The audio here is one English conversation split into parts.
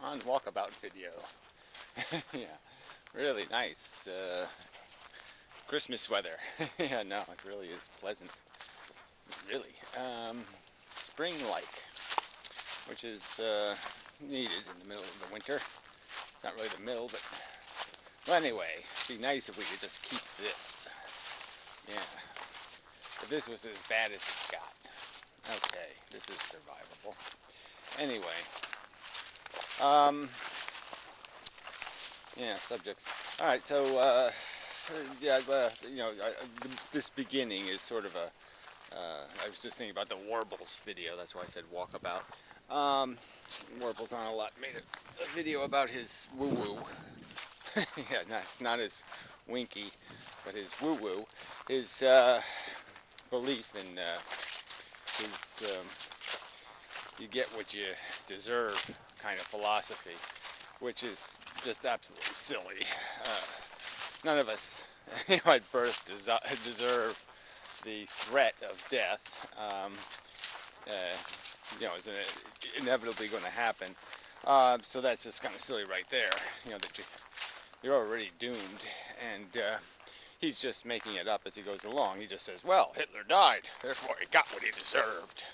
On walkabout video. Yeah, really nice Christmas weather. Yeah, no, it really is pleasant. Really. Spring-like, which is needed in the middle of the winter. It's not really the middle, but well, anyway, it'd be nice if we could just keep this. Yeah. But this was as bad as it got. Okay, this is survivable. Anyway, yeah, subjects. All right, so yeah, this beginning is sort of a. I was just thinking about the Warbles video. That's why I said walkabout. Warbles on a lot made a video about his woo-woo. Yeah, it's not his winky, but his woo-woo. His belief in his you get what you deserve kind of philosophy, which is just absolutely silly. None of us at birth deserve the threat of death. Is inevitably going to happen. So that's just kind of silly right there. That you're already doomed, and he's just making it up as he goes along. He just says, well, Hitler died, therefore he got what he deserved.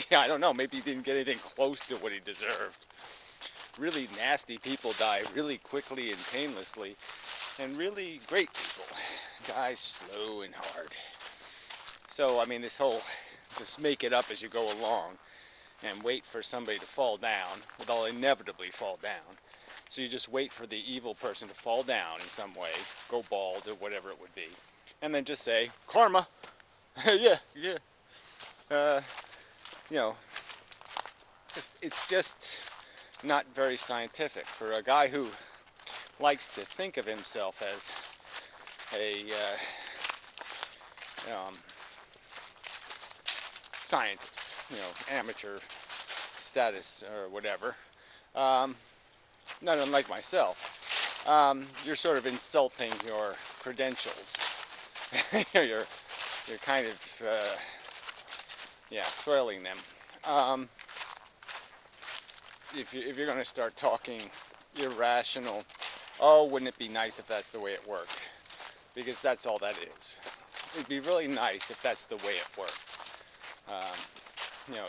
Yeah, I don't know, maybe he didn't get anything close to what he deserved. Really nasty people die really quickly and painlessly, and really great people die slow and hard. So, I mean, this whole just make it up as you go along and wait for somebody to fall down, they'll inevitably fall down. So you just wait for the evil person to fall down in some way, go bald or whatever it would be, and then just say, karma. Yeah. It's just not very scientific for a guy who likes to think of himself as a scientist, amateur status or whatever. Not unlike myself. You're sort of insulting your credentials. you're kind of soiling them. If you're going to start talking irrational, oh, wouldn't it be nice if that's the way it worked? Because that's all that is. It'd be really nice if that's the way it worked.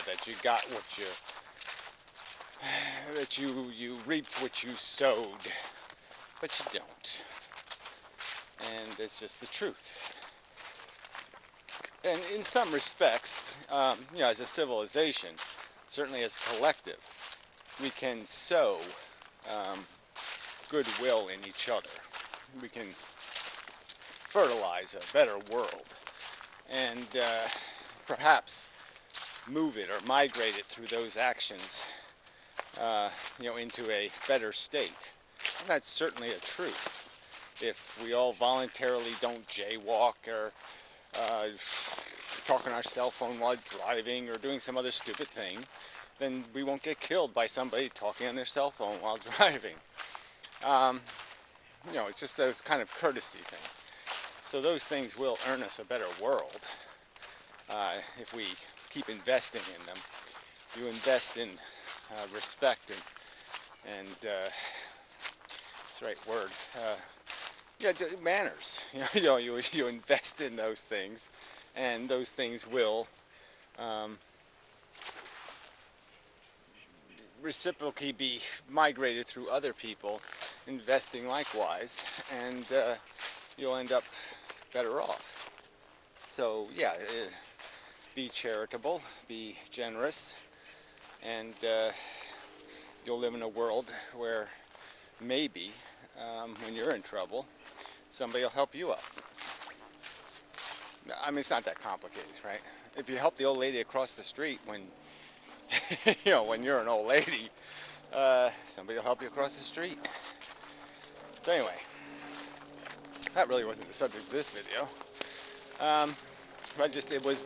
That you got what you reaped what you sowed, but you don't. And it's just the truth. And in some respects, as a civilization, certainly as a collective, we can sow goodwill in each other. We can fertilize a better world, and perhaps move it or migrate it through those actions, into a better state. And that's certainly a truth. If we all voluntarily don't jaywalk or talk on our cell phone while driving or doing some other stupid thing, then we won't get killed by somebody talking on their cell phone while driving. It's just those kind of courtesy things. So those things will earn us a better world if we keep investing in them. You invest in respect and that's the right word. Manners. You invest in those things, and those things will reciprocally be migrated through other people investing likewise, and you'll end up better off. So be charitable, be generous, and you'll live in a world where maybe when you're in trouble, somebody will help you out. I mean, it's not that complicated, right? If you help the old lady across the street when when you're an old lady, somebody will help you across the street. So anyway, that really wasn't the subject of this video. It was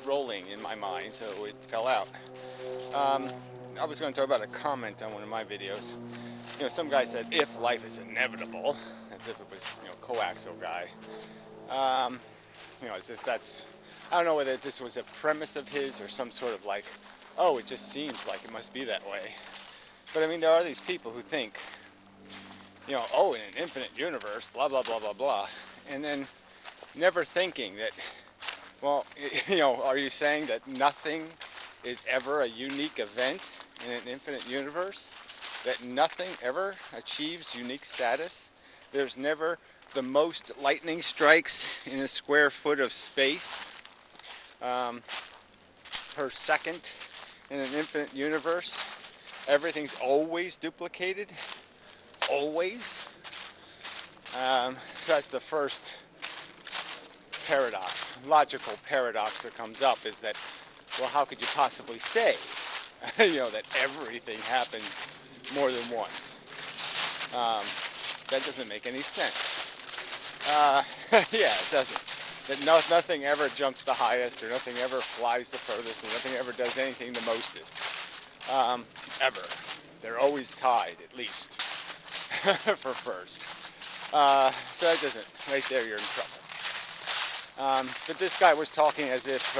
rolling in my mind, so it fell out. I was going to talk about a comment on one of my videos. Some guy said, if life is inevitable, as if it was, coaxial guy. As if that's, I don't know whether this was a premise of his or some sort of like, oh, it just seems like it must be that way. But I mean, there are these people who think, oh, in an infinite universe, blah, blah, blah, blah, blah. And then never thinking that, well, are you saying that nothing is ever a unique event in an infinite universe? That nothing ever achieves unique status? There's never the most lightning strikes in a square foot of space per second in an infinite universe. Everything's always duplicated. Always. So that's the first paradox, logical paradox that comes up, is that, well, how could you possibly say, that everything happens more than once? That doesn't make any sense. Yeah, it doesn't. That nothing ever jumps the highest, or nothing ever flies the furthest, or nothing ever does anything the mostest. Ever. They're always tied, at least, for first. So that doesn't, right there you're in trouble. But this guy was talking as if,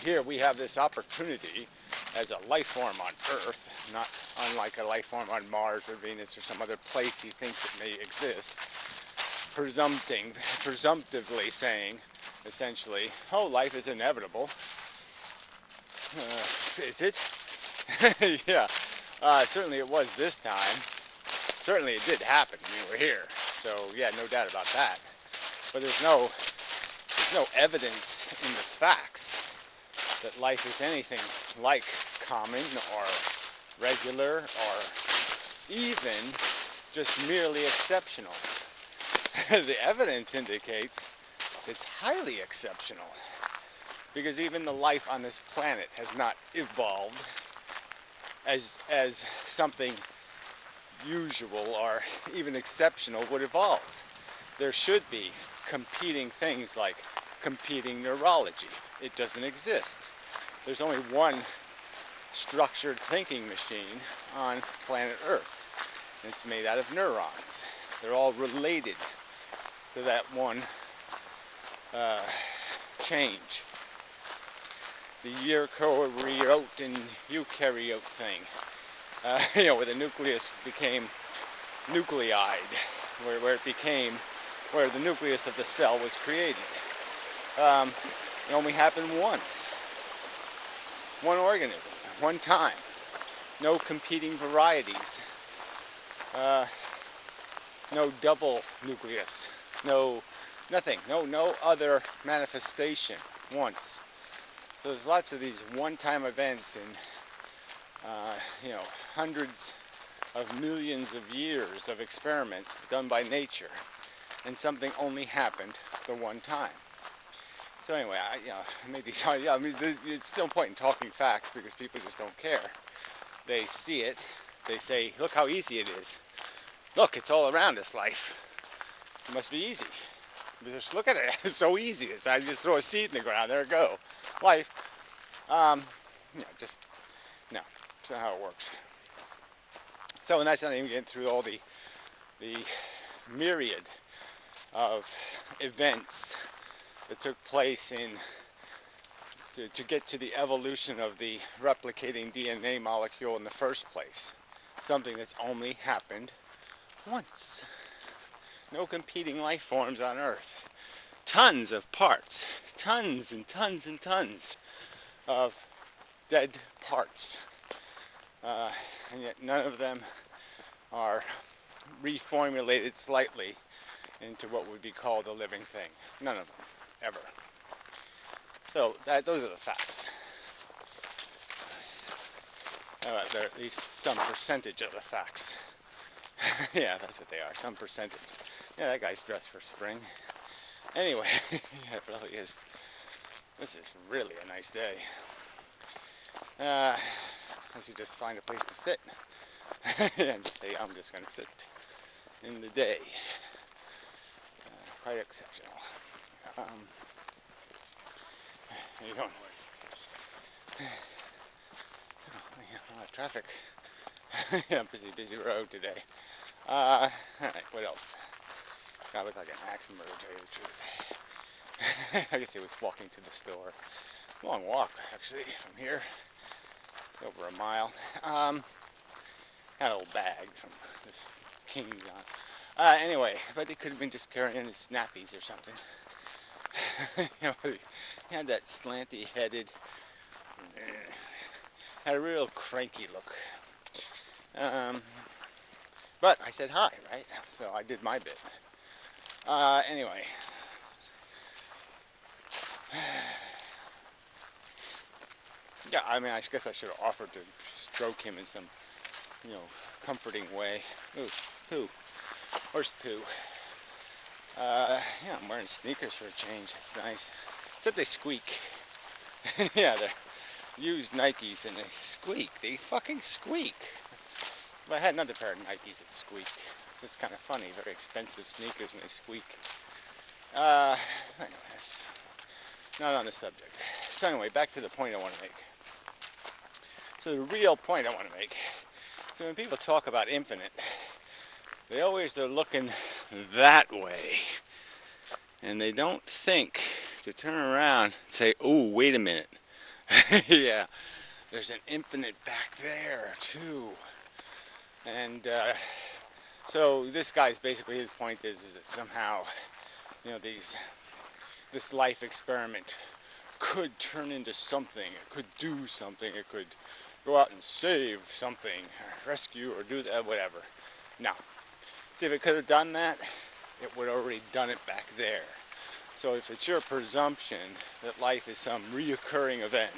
here we have this opportunity as a life form on Earth, not unlike a life form on Mars or Venus or some other place he thinks it may exist, presumptively saying, essentially, oh, life is inevitable. Is it? Yeah, certainly it was this time. Certainly it did happen. I mean, we're here, so yeah, no doubt about that. But there's no evidence in the facts that life is anything like common or regular or even just merely exceptional. The evidence indicates it's highly exceptional, because even the life on this planet has not evolved as something usual or even exceptional would evolve. There should be competing things like competing neurology. It doesn't exist. There's only one structured thinking machine on planet Earth. It's made out of neurons. They're all related to that one change. The eukaryote and eukaryote thing, where the nucleus became nucleide, where the nucleus of the cell was created. It only happened once. One organism, one time. No competing varieties. No double nucleus. No nothing. No other manifestation. Once. So there's lots of these one-time events in, hundreds of millions of years of experiments done by nature, and something only happened the one time. So anyway, I made these. It's no point in talking facts because people just don't care. They see it. They say, "Look how easy it is. Look, it's all around us. Life. It must be easy. Just look at it. It's so easy. I just throw a seed in the ground. There it go. Life. No. That's not how it works. So, and that's not even getting through all the myriad of events that took place to get to the evolution of the replicating DNA molecule in the first place. Something that's only happened once. No competing life forms on Earth. Tons of parts. Tons and tons and tons of dead parts. And yet none of them are reformulated slightly into what would be called a living thing. None of them. Ever. So those are the facts. They're at least some percentage of the facts. Yeah, that's what they are. Some percentage. Yeah, that guy's dressed for spring. Anyway, yeah, it really is. This is really a nice day. I should just find a place to sit. And just say, I'm just going to sit in the day. Quite exceptional. You don't. A lot of traffic. Yeah, busy road today. Alright, what else? I look like an axe murderer, to tell you the truth. I guess he was walking to the store. Long walk, actually, from here. over a mile. Had a little bag from this King John. Anyway, but they could have been just carrying his snappies or something. He had that slanty-headed, had a real cranky look. But I said hi, right? So I did my bit. Anyway. Yeah, I mean, I guess I should have offered to stroke him in some, comforting way. Ooh, poo. Where's poo? Yeah, I'm wearing sneakers for a change. It's nice. Except they squeak. Yeah, they're used Nikes and they squeak. They fucking squeak. But I had another pair of Nikes that squeaked. It's just kind of funny. Very expensive sneakers and they squeak. Anyway, that's not on the subject. So anyway, back to the point I want to make. So the real point I want to make. So when people talk about infinite, they're looking that way. And they don't think to turn around and say, oh, wait a minute. Yeah, there's an infinite back there, too. And so this guy's basically, his point is that somehow, this life experiment could turn into something. It could do something. It could go out and save something, or rescue, or do that, whatever. No. See, if it could have done that, it would have already done it back there. So if it's your presumption that life is some reoccurring event,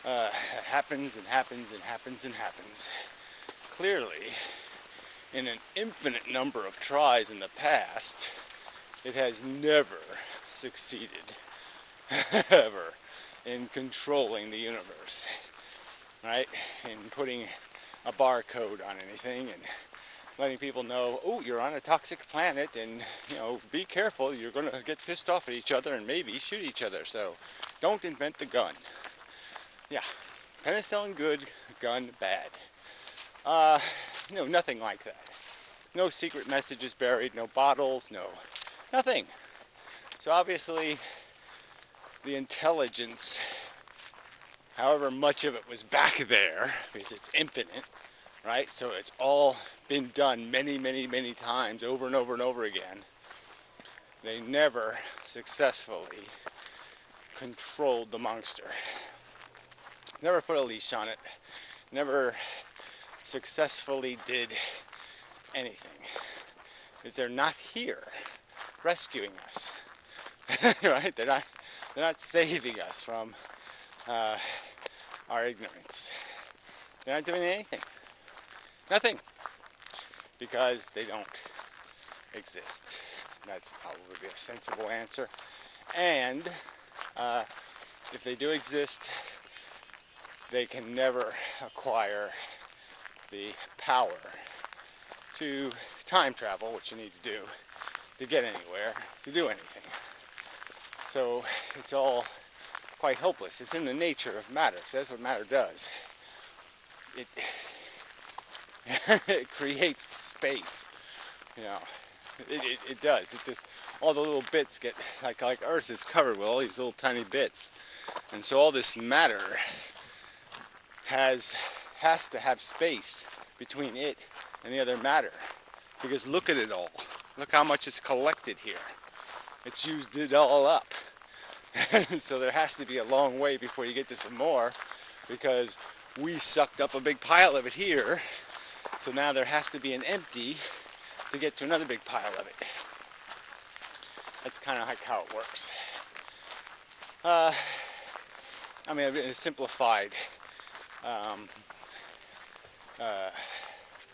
that happens and happens and happens and happens, clearly, in an infinite number of tries in the past, it has never succeeded, ever, in controlling the universe, right? In putting a barcode on anything and letting people know, oh, you're on a toxic planet and, be careful, you're going to get pissed off at each other and maybe shoot each other, so don't invent the gun. Yeah, penicillin good, gun bad. Nothing like that. No secret messages buried, no bottles, nothing. So obviously, the intelligence, however much of it was back there, because it's infinite, right? So it's all been done many, many, many times over and over and over again. They never successfully controlled the monster. Never put a leash on it. Never successfully did anything. Because they're not here rescuing us. Right? They're not saving us from our ignorance. They're not doing anything. Nothing. Because they don't exist. That's probably a sensible answer. And if they do exist, they can never acquire the power to time travel, which you need to do to get anywhere, to do anything. So it's all quite hopeless. It's in the nature of matter, because that's what matter does. It creates space, It does. It just, all the little bits get, like Earth is covered with all these little tiny bits. And so all this matter has to have space between it and the other matter. Because look at it all. Look how much is collected here. It's used it all up. So there has to be a long way before you get to some more, because we sucked up a big pile of it here. So now there has to be an empty to get to another big pile of it. That's kind of like how it works. In a simplified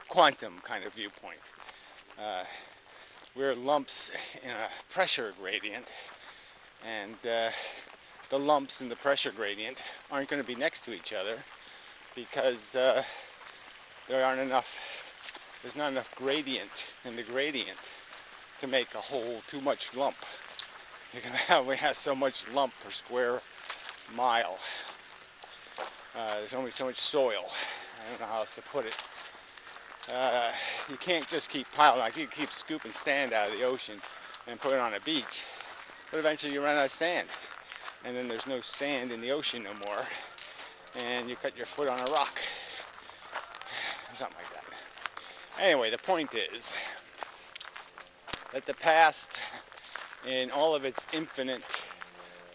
quantum kind of viewpoint. We're lumps in a pressure gradient, and the lumps in the pressure gradient aren't going to be next to each other because there's not enough gradient in the gradient to make a whole too much lump. We have so much lump per square mile. There's only so much soil. I don't know how else to put it. You can't just keep piling, like you keep scooping sand out of the ocean and put it on a beach, but eventually you run out of sand, and then there's no sand in the ocean no more, and you cut your foot on a rock, or something like that. Anyway, the point is that the past, in all of its infinite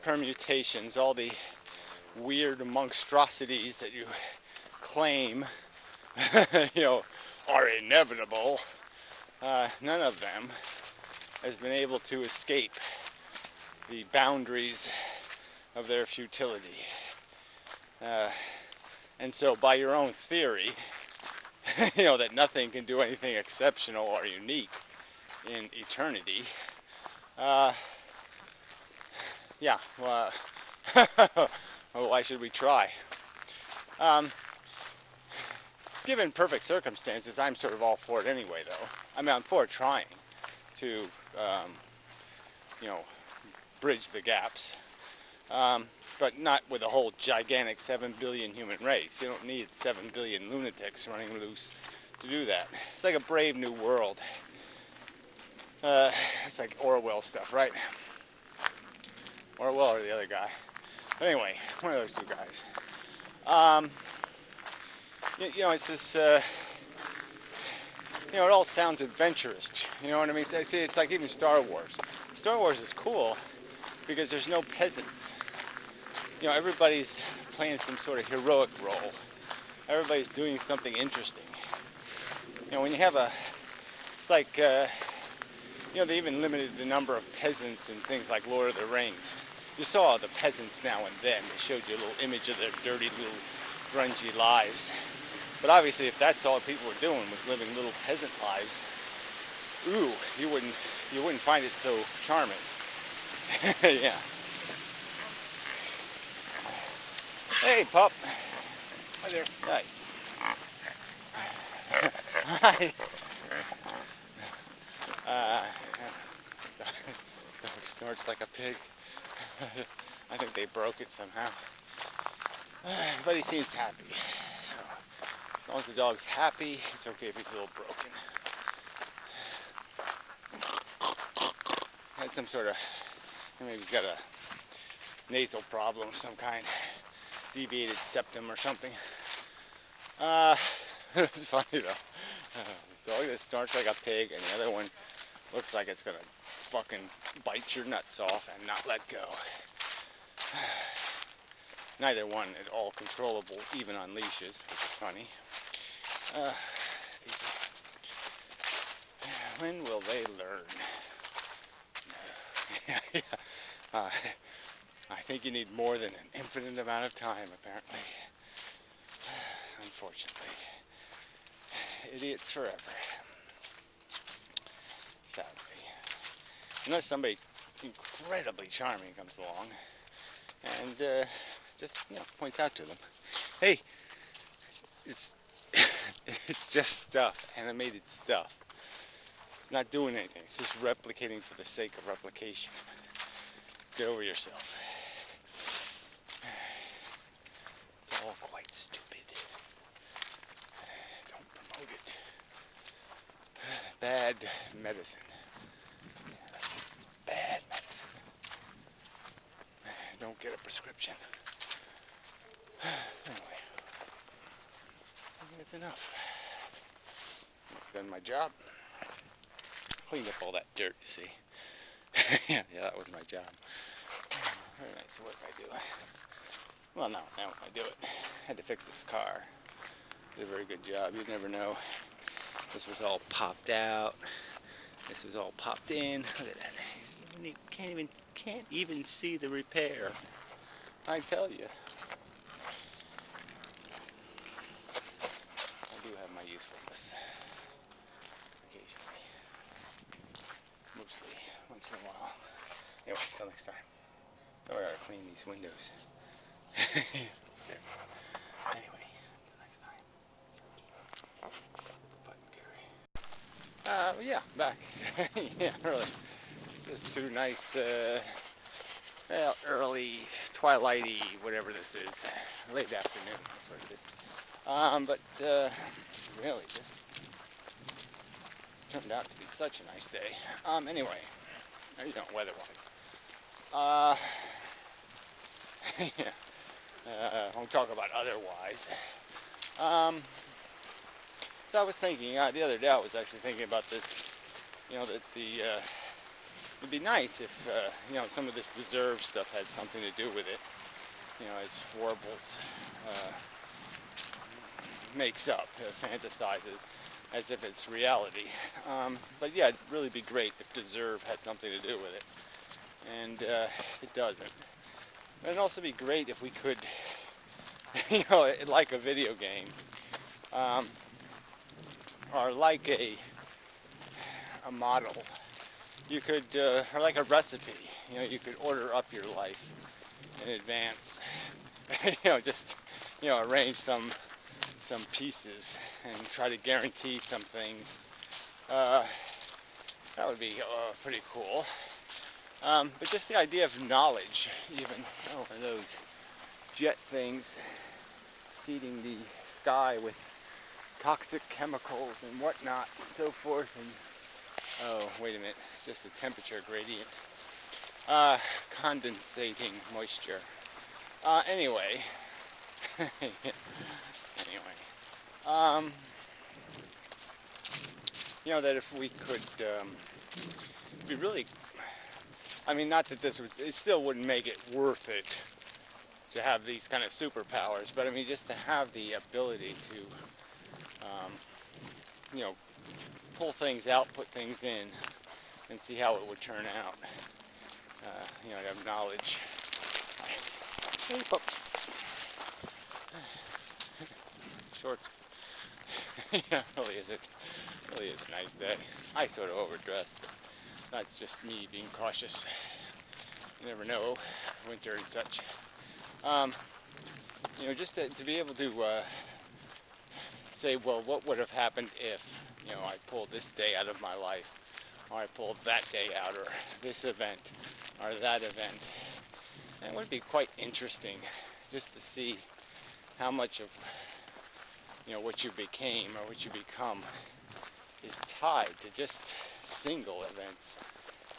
permutations, all the weird monstrosities that you claim, are inevitable, none of them has been able to escape the boundaries of their futility. And so by your own theory, that nothing can do anything exceptional or unique in eternity, well, why should we try? Given perfect circumstances, I'm sort of all for it anyway, though. I mean, I'm for trying to, bridge the gaps, but not with a whole gigantic 7 billion human race. You don't need 7 billion lunatics running loose to do that. It's like a brave new world. It's like Orwell stuff, right? Orwell or the other guy. But anyway, one of those two guys. It's this, it all sounds adventurous. You know what I mean? See, it's like even Star Wars. Star Wars is cool because there's no peasants. Everybody's playing some sort of heroic role. Everybody's doing something interesting. When you have it's like, they even limited the number of peasants in things like Lord of the Rings. You saw the peasants now and then. They showed you a little image of their dirty little grungy lives. But obviously, if that's all people were doing was living little peasant lives, you wouldn't find it so charming. Yeah. Hey, pup. Hi there. Hi. Hi. Dog snorts like a pig. I think they broke it somehow. But he seems happy. So, as long as the dog's happy, it's okay if he's a little broken. Had some sort of, maybe he's got a nasal problem of some kind, deviated septum or something. It's funny though. The dog that snorts like a pig, and the other one looks like it's gonna fucking bite your nuts off and not let go. Neither one at all controllable, even on leashes, which is funny. When will they learn? I think you need more than an infinite amount of time, apparently. Unfortunately. Idiots forever. Sadly. Unless somebody incredibly charming comes along and just points out to them, hey, it's it's just stuff, animated stuff. It's not doing anything. It's just replicating for the sake of replication. Get over yourself. It's all quite stupid. Don't promote it. Bad medicine. It's bad medicine. Don't get a prescription. Anyway, I think it's enough. I've done my job. Cleaned up all that dirt, you see. yeah, that was my job. Very nice work I do. Well, now I do it. Had to fix this car. Did a very good job. You'd never know. This was all popped out. This was all popped in. Look at that. You can't even see the repair. I tell you. I do have my usefulness. Occasionally. Mostly. Once in a while. Anyway, until next time. Oh, I gotta clean these windows. Anyway, until next time. Button Gary. Yeah, back. Yeah, really. It's just too nice, early, twilighty, whatever this is. Late afternoon, that's what it is. Really, this turned out to be such a nice day. Anyway, weather-wise. Yeah. I won't talk about otherwise. Um, so I was thinking the other day. I was actually thinking about this. That it'd be nice if some of this deserved stuff had something to do with it. As Warbles uh, makes up, fantasizes, as if it's reality. But yeah, it'd really be great if deserve had something to do with it, and it doesn't. It'd also be great if we could, like a video game, um, or like a model. You could, or like a recipe. You could order up your life in advance. Just arrange some pieces and try to guarantee some things. That would be pretty cool. But just the idea of knowledge, even those jet things seeding the sky with toxic chemicals and whatnot, and so forth. And oh, wait a minute, it's just a temperature gradient. Condensating moisture. Anyway. That if we could be really, I mean, not that it still wouldn't make it worth it to have these kind of superpowers, but I mean, just to have the ability to, pull things out, put things in, and see how it would turn out. To have knowledge. Hey, pups. Shorts. Yeah, really is a nice day. I sort of overdressed, but that's just me being cautious. You never know, winter and such. Just to be able to say, well, what would have happened if, I pulled this day out of my life, or I pulled that day out, or this event, or that event. And it would be quite interesting just to see how much of, what you became or what you become is tied to just single events.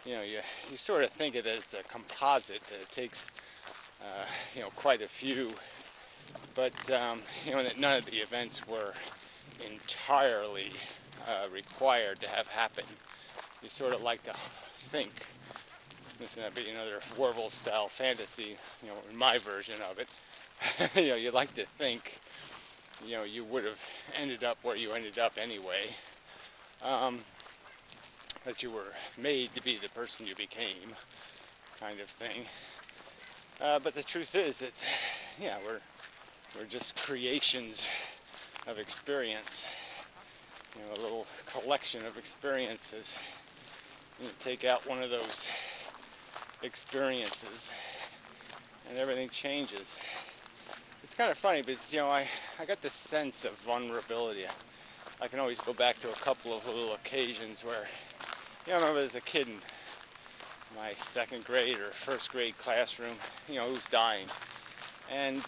You sort of think of it as a composite, that it takes, quite a few, but, that none of the events were entirely required to have happened. You sort of like to think, this is going to be another Warble-style fantasy, in my version of it. You like to think, you would have ended up where you ended up anyway. That you were made to be the person you became, kind of thing. But the truth is that, we're just creations of experience. A little collection of experiences. You take out one of those experiences, and everything changes. It's kind of funny because, I got this sense of vulnerability. I can always go back to a couple of little occasions where, I remember as a kid in my second grade or first grade classroom, who was dying. And,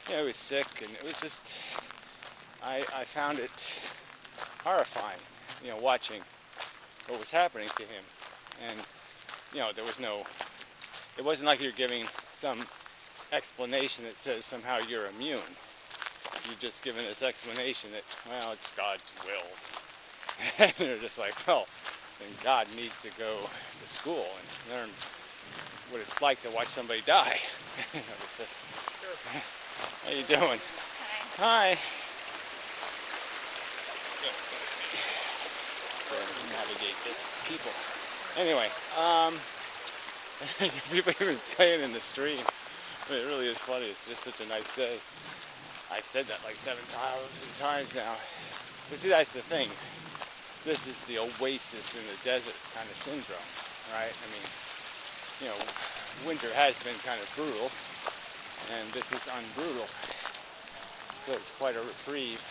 he was sick, and it was just, I found it horrifying, watching what was happening to him. And, there was it wasn't like you're giving some explanation that says somehow you're immune. You've just given this explanation that, well, it's God's will. And you're just like, well, then God needs to go to school and learn what it's like to watch somebody die. It says, sure. How you doing? Hi. Hi. Navigate this people. Anyway, people even playing in the stream. I mean, it really is funny. It's just such a nice day. I've said that like 7,000 times now. But see, that's the thing. This is the oasis in the desert kind of syndrome, right? I mean, winter has been kind of brutal, and this is unbrutal. So it's quite a reprieve.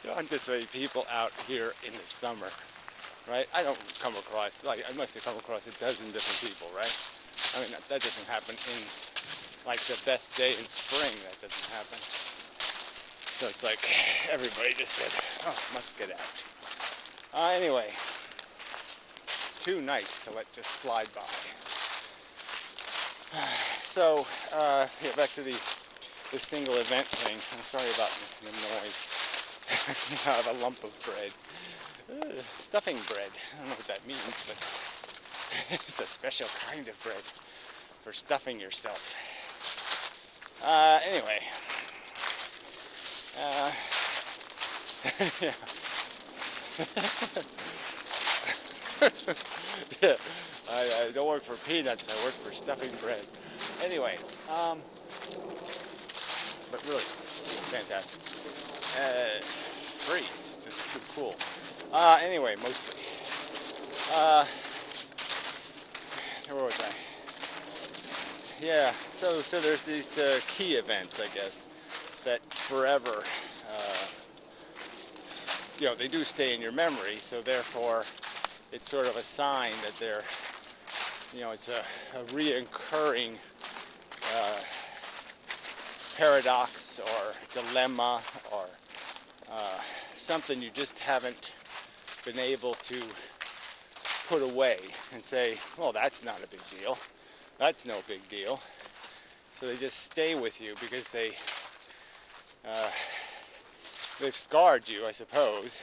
There aren't this many people out here in the summer, right? I don't come across, I must have come across a dozen different people, right? I mean, that doesn't happen in, the best day in spring. That doesn't happen. So it's like everybody just said, oh, must get out. Anyway, too nice to let just slide by. So, yeah, back to the single event thing. I'm sorry about the noise. I have a lump of bread. Stuffing bread. I don't know what that means, but it's a special kind of bread for stuffing yourself. Anyway. Yeah. Yeah. I don't work for peanuts, I work for stuffing bread. Anyway, but really, fantastic. Free, it's just too cool. Anyway, mostly. Where was I? Yeah, so there's these key events, I guess, that forever, they do stay in your memory, so therefore it's sort of a sign that they're, it's a reoccurring paradox or dilemma or something you just haven't been able to put away and say, well, that's not a big deal. That's no big deal. So they just stay with you because they've scarred you, I suppose.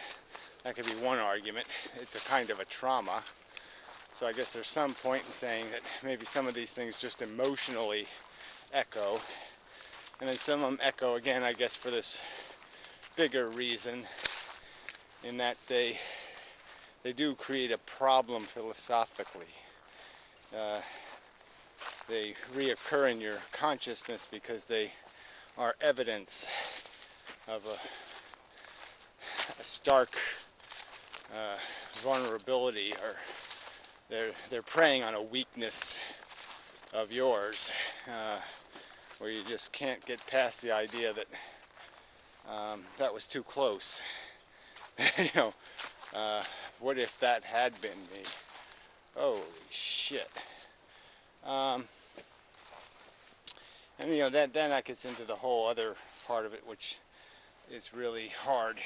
That could be one argument. It's a kind of a trauma. So I guess there's some point in saying that maybe some of these things just emotionally echo. And then some of them echo again, I guess, for this bigger reason, in that they do create a problem philosophically. They reoccur in your consciousness because they are evidence of a stark vulnerability, or they're preying on a weakness of yours, where you just can't get past the idea that that was too close. What if that had been me? Holy shit. And then that gets into the whole other part of it, which is really hard.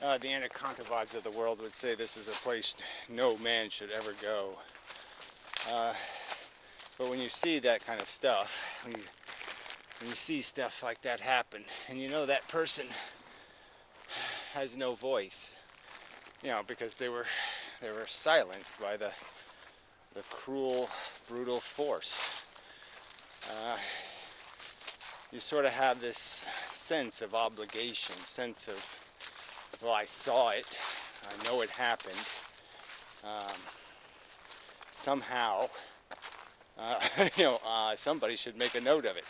The Anacontovides of the world would say this is a place no man should ever go. But when you see that kind of stuff, when you see stuff like that happen, and that person has no voice, because they were silenced by the cruel, brutal force. You sort of have this sense of obligation, sense of, well, I saw it, I know it happened. Somehow, somebody should make a note of it.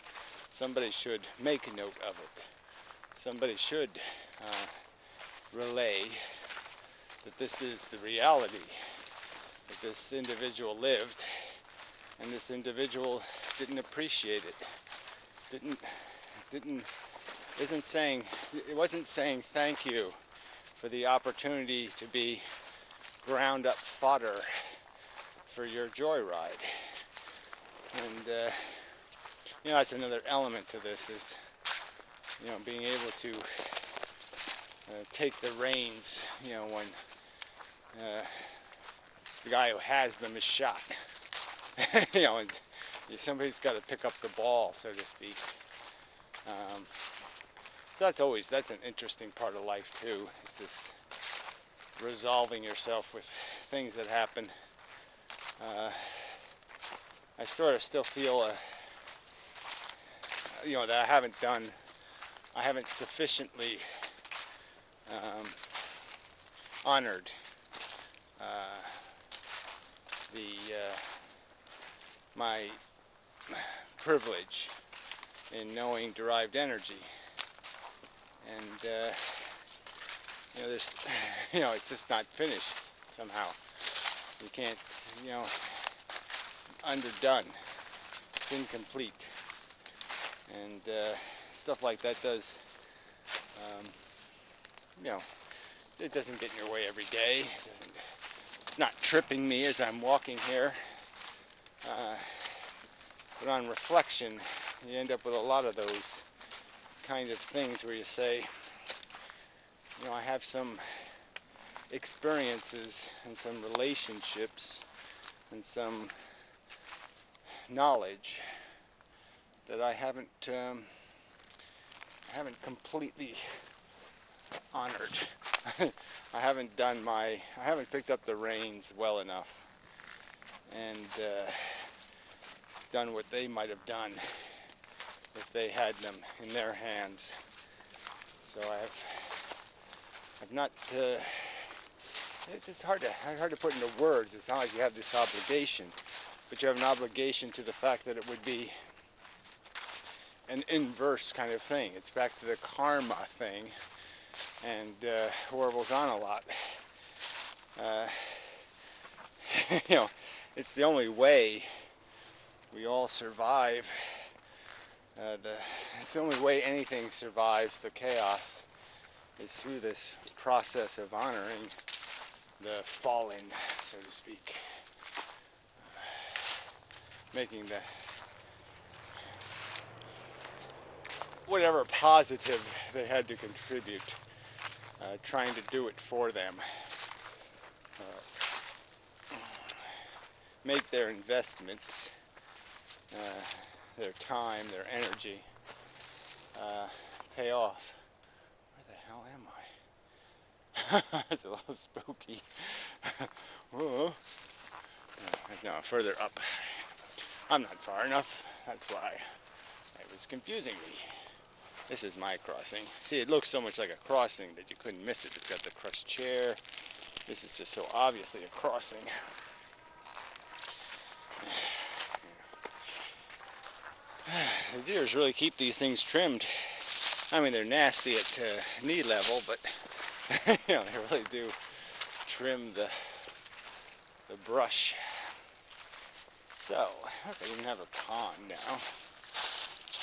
Somebody should make a note of it. Somebody should relay that this is the reality that this individual lived, and this individual didn't appreciate it. It wasn't saying thank you for the opportunity to be ground up fodder for your joyride. And that's another element to this, is being able to take the reins when the guy who has them is shot. And somebody's got to pick up the ball, so to speak. So that's an interesting part of life too, is this resolving yourself with things that happen. I sort of still feel that I haven't sufficiently honored my privilege in knowing derived energy, and there's it's just not finished somehow. You can't, it's underdone, it's incomplete, and stuff like that does it doesn't get in your way every day. It's not tripping me as I'm walking here. But on reflection, you end up with a lot of those kind of things where you say, I have some experiences and some relationships and some knowledge that I haven't completely honored. I haven't picked up the reins well enough and done what they might have done if they had them in their hands. So I've not. It's just hard to put into words. It's not like you have this obligation, but you have an obligation to the fact that it would be an inverse kind of thing. It's back to the karma thing, and Orwell's on a lot. You know, it's the only way we all survive. It's the only way anything survives the chaos is through this process of honoring the fallen, so to speak. Making the whatever positive they had to contribute, trying to do it for them. Make their investments, their time, their energy, pay off. Where the hell am I? It's a little spooky. Whoa. No, further up. I'm not far enough. That's why it was confusing me. This is my crossing. See, it looks so much like a crossing that you couldn't miss it. It's got the crushed chair. This is just so obviously a crossing. The deers really keep these things trimmed. I mean, they're nasty at knee level, but you know, they really do trim the brush. So, look, I even have a pond now.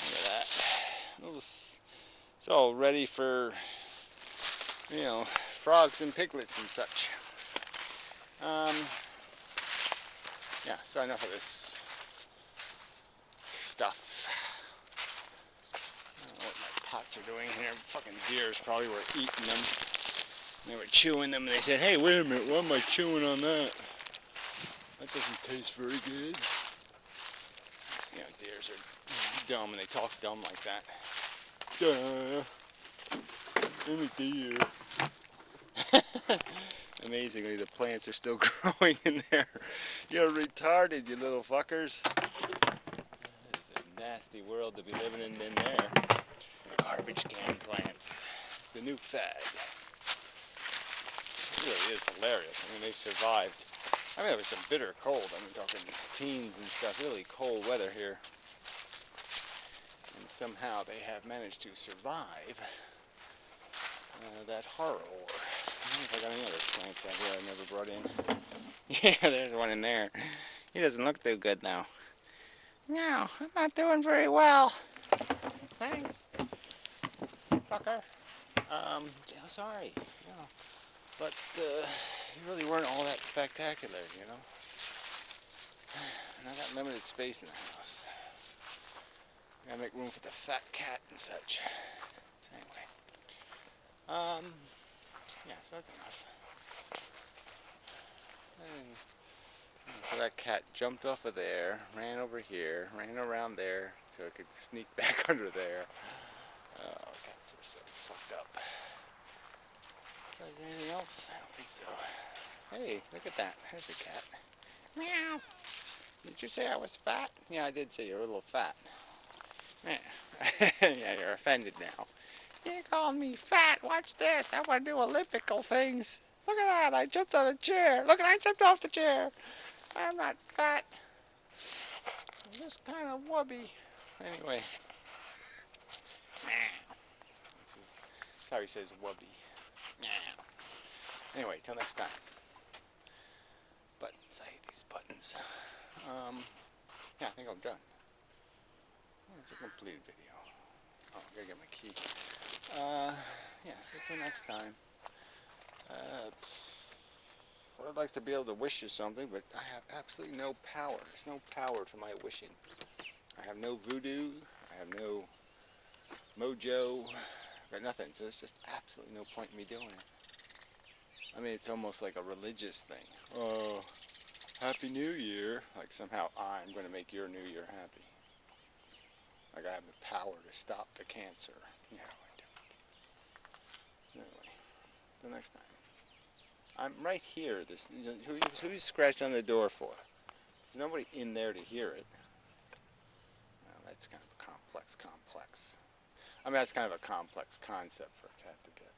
Look at that. It's all ready for, you know, frogs and piglets and such. Yeah, so enough of this stuff. I don't know what my pots are doing here. Fucking deers probably were eating them. They were chewing them and they said, hey, wait a minute, why am I chewing on that? That doesn't taste very good. You know, deers are dumb and they talk dumb like that. Duh. I'm a deer. Amazingly, the plants are still growing in there. You're retarded, you little fuckers. It's a nasty world to be living in there. Garbage can plants. The new fad. It really is hilarious. I mean, they've survived. I mean, it was some bitter cold. I mean, talking teens and stuff. Really cold weather here. And somehow they have managed to survive that horror war. I don't know if I got any other plants out here I never brought in. Yeah, there's one in there. He doesn't look too good now. No, I'm not doing very well. Thanks, fucker. Yeah, sorry. No. But you really weren't all that spectacular, you know. And I got limited space in the house. I gotta make room for the fat cat and such. So anyway. Yeah, so that's enough. And so that cat jumped off of there, ran over here, ran around there, so it could sneak back under there. Oh, cats are so fucked up. So is there anything else? I don't think so. Hey, look at that. There's a cat. Meow. Did you say I was fat? Yeah, I did say you're a little fat. Yeah, yeah, you're offended now. You called me fat. Watch this. I want to do Olympical things. Look at that. I jumped on a chair. Look, I jumped off the chair. I'm not fat. I'm just kind of wubby. Anyway. That's how he says wubby. Anyway, till next time. Buttons. I hate these buttons. Yeah, I think I'm done. It's a completed video. Oh, I gotta get my key. Yeah, so till next time. I'd like to be able to wish you something, but I have absolutely no power. There's no power to my wishing. I have no voodoo. I have no mojo. I've got nothing, so there's just absolutely no point in me doing it. I mean, it's almost like a religious thing. Oh, Happy New Year. Like somehow I'm going to make your New Year happy. Like I have the power to stop the cancer. No, I don't. Anyway, till next time. I'm right here. Who's scratched on the door for? There's nobody in there to hear it. Well, that's kind of a complex. I mean, that's kind of a complex concept for a cat to get.